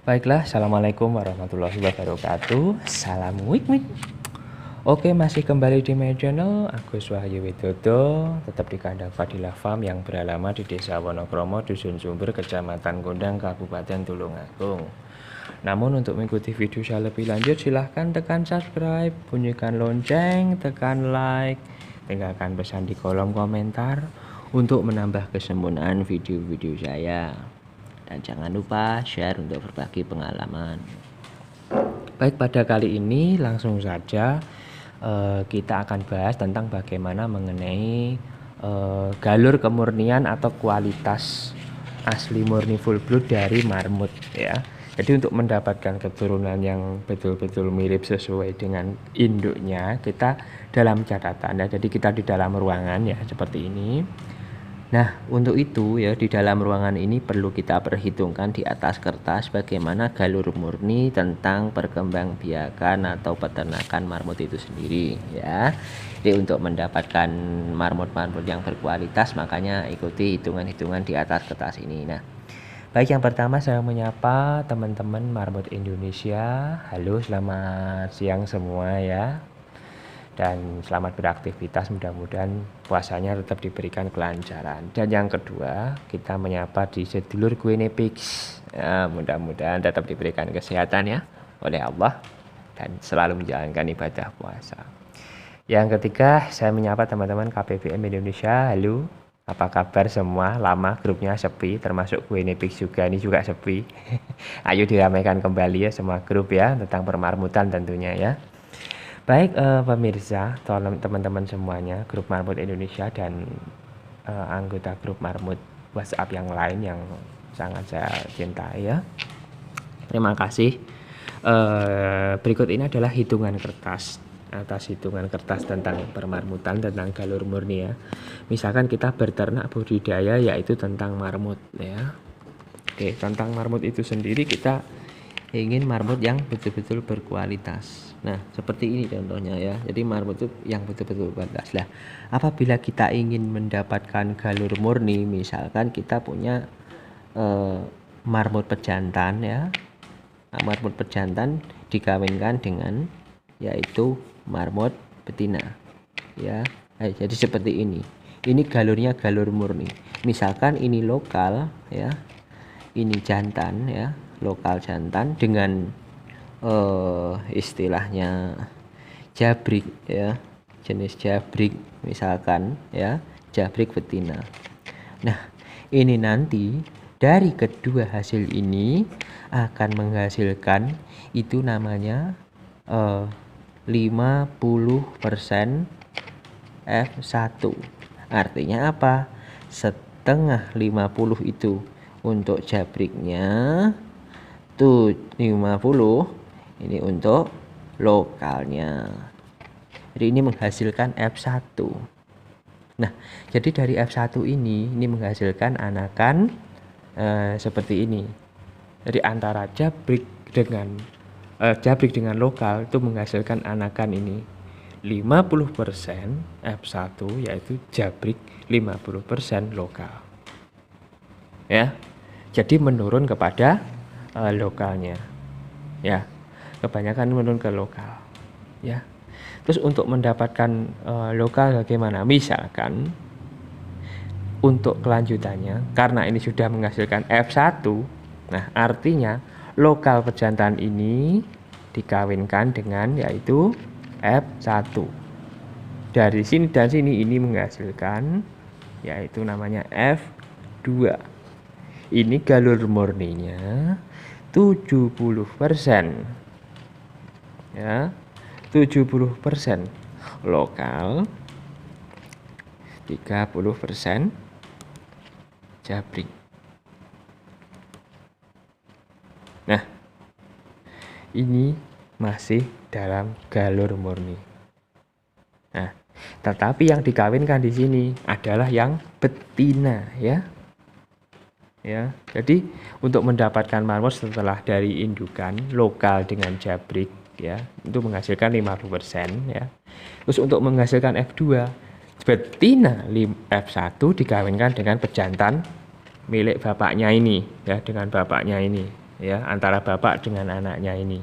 Baiklah, Assalamualaikum warahmatullahi wabarakatuh. Salam wik wik. Oke, masih kembali di my channel Agus Wahyu Widodo, tetap di kandang Fadilah Farm yang beralamat di Desa Wonokromo, Dusun Sumber, Kecamatan Gondang, Kabupaten Tulungagung. Namun untuk mengikuti video saya lebih lanjut, silahkan tekan subscribe, bunyikan lonceng, tekan like, tinggalkan pesan di kolom komentar untuk menambah kesempurnaan video-video saya. Dan jangan lupa share untuk berbagi pengalaman. Baik, pada kali ini langsung saja kita akan bahas tentang bagaimana mengenai galur kemurnian atau kualitas asli murni full blood dari marmut ya. Jadi untuk mendapatkan keturunan yang betul-betul mirip sesuai dengan induknya, kita dalam catatan ya. Jadi kita di dalam ruangan ya seperti ini. Nah, untuk itu ya di dalam ruangan ini perlu kita perhitungkan di atas kertas bagaimana galur murni tentang perkembangbiakan atau peternakan marmut itu sendiri ya. Jadi untuk mendapatkan marmut-marmut yang berkualitas makanya ikuti hitungan-hitungan di atas kertas ini. Nah, baik, yang pertama saya menyapa teman-teman marmut Indonesia. Halo, selamat siang semua ya. Dan selamat beraktivitas, mudah-mudahan puasanya tetap diberikan kelancaran. Dan yang kedua, kita menyapa di sedulur Guinepix ya, mudah-mudahan tetap diberikan kesehatan ya oleh Allah dan selalu menjalankan ibadah puasa. Yang ketiga, saya menyapa teman-teman KPPM Indonesia. Halo, apa kabar semua? Lama grupnya sepi, termasuk Guinepix juga, ini juga sepi. Ayo diramaikan kembali ya semua grup ya, tentang permarmutan tentunya ya. Baik pemirsa, tolong teman-teman semuanya, grup Marmut Indonesia dan anggota grup Marmut WhatsApp yang lain yang sangat saya cintai ya. Terima kasih. Berikut ini adalah hitungan kertas, atas hitungan kertas tentang permarmutan, tentang galur murni ya. Misalkan kita berternak budidaya yaitu tentang marmut ya. Oke, tentang marmut itu sendiri kita ingin marmut yang betul-betul berkualitas. Nah, seperti ini contohnya ya. Jadi marmut itu yang betul-betul berkualitas. Lah, apabila kita ingin mendapatkan galur murni, misalkan kita punya marmut pejantan ya. Nah, marmut pejantan dikawinkan dengan yaitu marmut betina. Ya. Jadi seperti ini. Ini galurnya galur murni. Misalkan ini lokal ya. Ini jantan ya. Lokal jantan dengan istilahnya jabrik ya, jenis jabrik misalkan ya, jabrik betina. Nah, ini nanti dari kedua hasil ini akan menghasilkan itu namanya 50% F1. Artinya apa? Setengah 50 itu untuk jabriknya, tuh 50 ini untuk lokalnya. Jadi ini menghasilkan F1. Nah, jadi dari F1 ini menghasilkan anakan seperti ini. Jadi antara jabrik dengan lokal itu menghasilkan anakan ini 50% F1 yaitu jabrik, 50% lokal. Ya. Jadi menurun kepada lokalnya. Ya. Kebanyakan menurun ke lokal ya. Terus untuk mendapatkan lokal bagaimana? Misalkan untuk kelanjutannya karena ini sudah menghasilkan F1, nah artinya lokal pejantan ini dikawinkan dengan yaitu F1. Dari sini dan sini ini menghasilkan yaitu namanya F2. Ini galur murninya 70%. Ya, 70% lokal, 30% jabrik. Nah, ini masih dalam galur murni. Nah, tetapi yang dikawinkan di sini adalah yang betina ya. Ya, jadi untuk mendapatkan marmut setelah dari indukan lokal dengan jabrik ya, itu menghasilkan 50% ya. Terus untuk menghasilkan F2, betina F1 dikawinkan dengan pejantan milik bapaknya ini ya, dengan bapaknya ini ya, antara bapak dengan anaknya ini.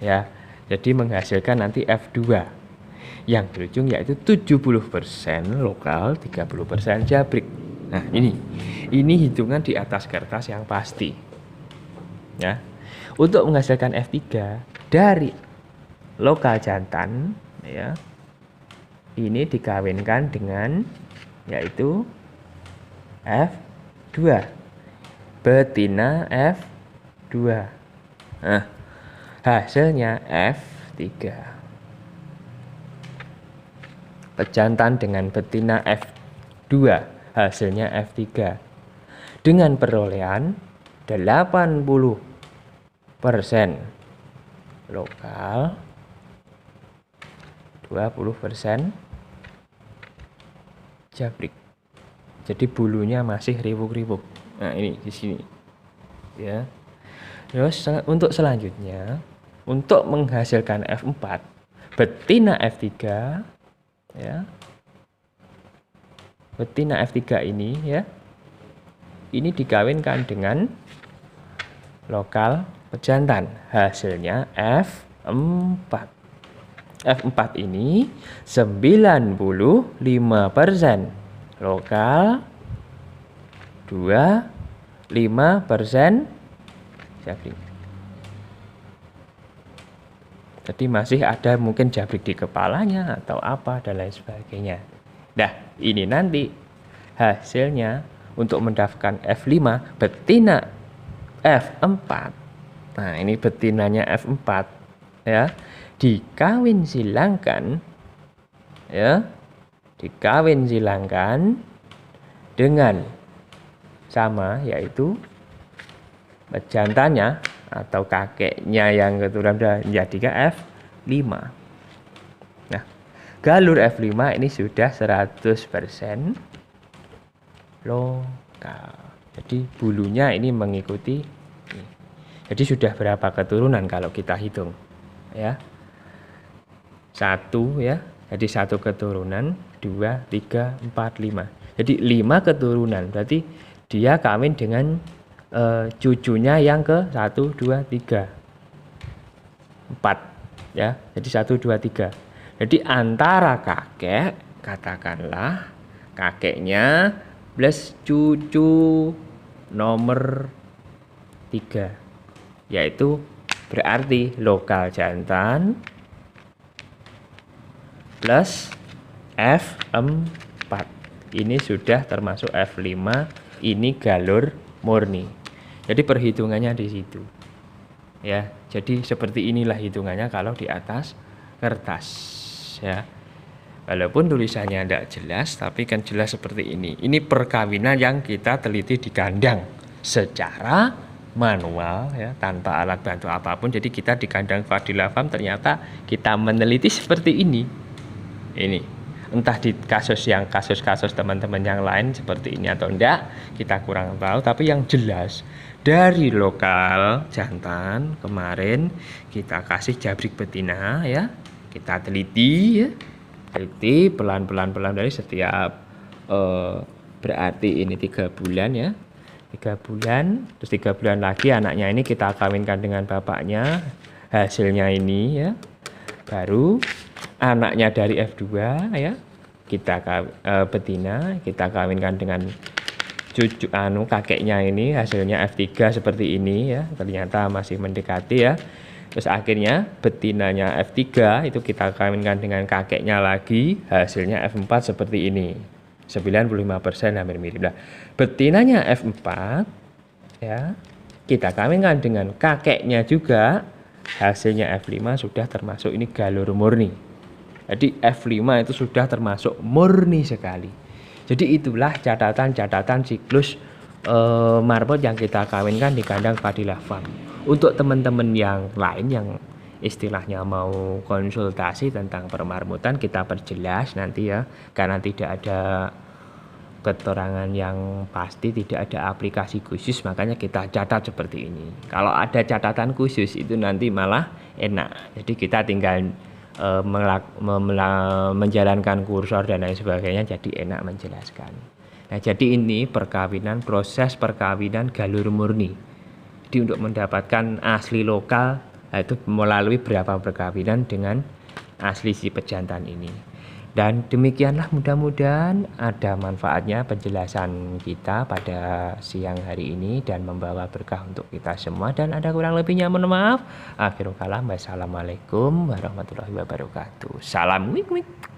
Ya. Jadi menghasilkan nanti F2 yang berujung yaitu 70% lokal, 30% jabrik. Nah, ini hitungan di atas kertas yang pasti. Ya. Untuk menghasilkan F3 dari lokal jantan, ya, ini dikawinkan dengan yaitu F2, betina F2. Nah, hasilnya F3. Pejantan dengan betina F2, hasilnya F3. Dengan perolehan 80% lokal, 20% jabrik. Jadi bulunya masih riwuk-riwuk. Nah, ini di sini. Ya. Terus untuk selanjutnya, untuk menghasilkan F4, betina F3, ya. Betina F3 ini, ya. Ini dikawinkan dengan lokal pejantan, hasilnya F4. F4 ini 95% lokal, 25% jabrik. Jadi masih ada mungkin jabrik di kepalanya atau apa dan lain sebagainya. Nah, ini nanti hasilnya untuk mendapatkan F5 betina F4. Nah, ini betinanya F4, ya. Dikawin silangkan, ya. Dikawin silangkan dengan sama, yaitu pejantannya atau kakeknya yang keturunan menjadi F5. Nah, galur F5 ini sudah 100% lokal. Jadi bulunya ini mengikuti. Jadi sudah berapa keturunan kalau kita hitung, ya? 1, ya. Jadi 1 keturunan, 2, 3, 4, 5. Jadi 5 keturunan. Berarti dia kawin dengan cucunya yang ke 1, 2, 3, 4, ya. Jadi 1, 2, 3. Jadi antara kakek, katakanlah kakeknya plus cucu nomor 3, yaitu berarti lokal jantan plus F4. Ini sudah termasuk F5, ini galur murni. Jadi perhitungannya di situ. Ya, jadi seperti inilah hitungannya kalau di atas kertas, ya. Walaupun tulisannya tidak jelas, tapi kan jelas seperti ini. Ini perkawinan yang kita teliti di kandang secara manual, ya, tanpa alat bantu apapun. Jadi kita di kandang Fadila Farm ternyata kita meneliti seperti ini. Ini entah di kasus teman-teman yang lain seperti ini atau enggak, kita kurang tahu. Tapi yang jelas dari lokal jantan kemarin kita kasih jabrik betina, ya, kita teliti, ya. Teliti pelan-pelan dari setiap berarti ini 3 bulan, ya. 3 bulan, terus 3 bulan lagi anaknya ini kita kawinkan dengan bapaknya, hasilnya ini, ya. Baru anaknya dari F2, ya, kita betina kita kawinkan dengan cucu kakeknya ini, hasilnya F3 seperti ini, ya. Ternyata masih mendekati, ya. Terus akhirnya betinanya F3 itu kita kawinkan dengan kakeknya lagi, hasilnya F4 seperti ini. 95% hampir mirip. Nah, betinanya F4, ya, kita kawinkan dengan kakeknya juga, hasilnya F5 sudah termasuk ini galur murni. Jadi F5 itu sudah termasuk murni sekali. Jadi itulah catatan-catatan siklus marbot yang kita kawinkan di kandang Fadila Farm. Untuk teman-teman yang lain yang istilahnya mau konsultasi tentang permarmutan, kita perjelas nanti, ya, karena tidak ada keterangan yang pasti, tidak ada aplikasi khusus, makanya kita catat seperti ini. Kalau ada catatan khusus itu nanti malah enak. Jadi kita tinggal menjalankan kursor dan lain sebagainya, jadi enak menjelaskan. Nah, jadi ini proses perkawinan galur murni strategi untuk mendapatkan asli lokal, yaitu melalui berapa perkawinan dengan asli si pejantan ini. Dan demikianlah, mudah-mudahan ada manfaatnya penjelasan kita pada siang hari ini dan membawa berkah untuk kita semua. Dan ada kurang lebihnya mohon maaf. Akhirul kalam, wassalamualaikum warahmatullahi wabarakatuh. Salam wik wik.